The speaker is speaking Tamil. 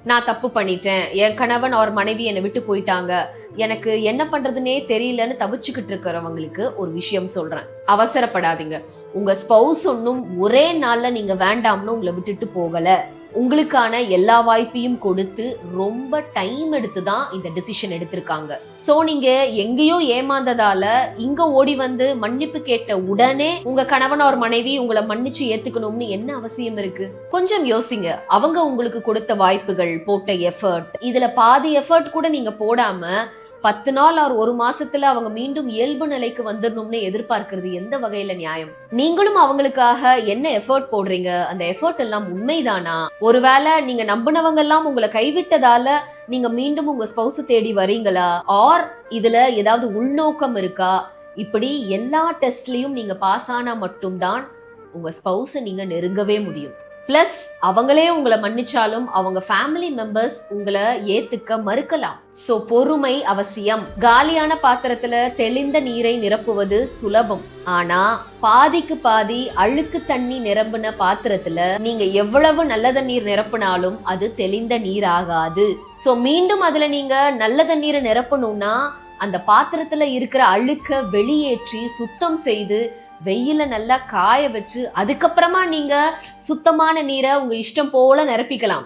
நான் தப்பு பண்ணிட்டேன், என் கணவன் அவர் மனைவி என்னை விட்டு போயிட்டாங்க, எனக்கு என்ன பண்றதுன்னே தெரியலன்னு தவிச்சுக்கிட்டு இருக்கிறவங்களுக்கு ஒரு விஷயம் சொல்றேன். அவசரப்படாதீங்க. உங்க ஸ்பௌஸ் ஒன்னும் ஒரே நாள்ல நீங்க வேண்டாம்னு உங்களை விட்டுட்டு போகல. உங்களுக்கான எல்லா வாய்ப்பையும் கொடுத்து ரொம்ப டைம் எடுத்து தான் இந்த டிசிஷன் எடுத்திருக்காங்க. சோ நீங்க எங்கேயோ ஏமாந்ததால இங்க ஓடி வந்து மன்னிப்பு கேட்ட உடனே உங்க கணவன் ஒரு மனைவி உங்களை மன்னிச்சு ஏத்துக்கணும்னு என்ன அவசியம் இருக்கு? கொஞ்சம் யோசிங்க. அவங்க உங்களுக்கு கொடுத்த வாய்ப்புகள், போட்ட எஃபர்ட், இதுல பாதி எஃபர்ட் கூட நீங்க போடாம 10 நாள் or 1 மாசத்துல அவங்க மீண்டும் இயல்பு நிலைக்கு வந்துடணும்னு எதிர்பார்க்கிறது எந்த வகையில நியாயம்? நீங்களும் அவங்களுக்காக என்ன எஃபர்ட் போடுறீங்க? அந்த எஃபர்ட் எல்லாம் உண்மைதானா? ஒருவேளை நீங்க நம்பினவங்க எல்லாம் உங்களை கைவிட்டதால நீங்க மீண்டும் உங்க ஸ்பௌஸ் தேடி வரீங்களா? ஆர் இதுல ஏதாவது உள்நோக்கம் இருக்கா? இப்படி எல்லா டெஸ்ட்லயும் நீங்க பாஸ் ஆனா மட்டும்தான் உங்க ஸ்பௌஸை நீங்க நெருங்கவே முடியும். பிளஸ் அவங்களே உங்களை மன்னிச்சாலும் அவங்க ஃபேமிலி மெம்பர்ஸ் உங்களை ஏத்துக்க மறுக்கலாம். சோ பொறுமை அவசியம். காலியான பாத்திரத்துல தெளிந்த நீரை நிரப்புவது சுலபம். ஆனா பாதிக்கு பாதி அழுக்கு தண்ணி நிரம்பின பாத்திரத்துல நீங்க எவ்வளவு நல்ல தண்ணீர் நிரப்பினாலும் அது தெளிந்த நீர் ஆகாது. சோ மீண்டும் அதுல நீங்க நல்ல தண்ணீரை நிரப்பணும்னா அந்த பாத்திரத்துல இருக்கிற அழுக்க வெளியேற்றி சுத்தம் செய்து வெயில நல்லா காய வச்சு அதுக்கப்புறமா நீங்க சுத்தமான நீரை உங்க இஷ்டம் போல நிரப்பிக்கலாம்.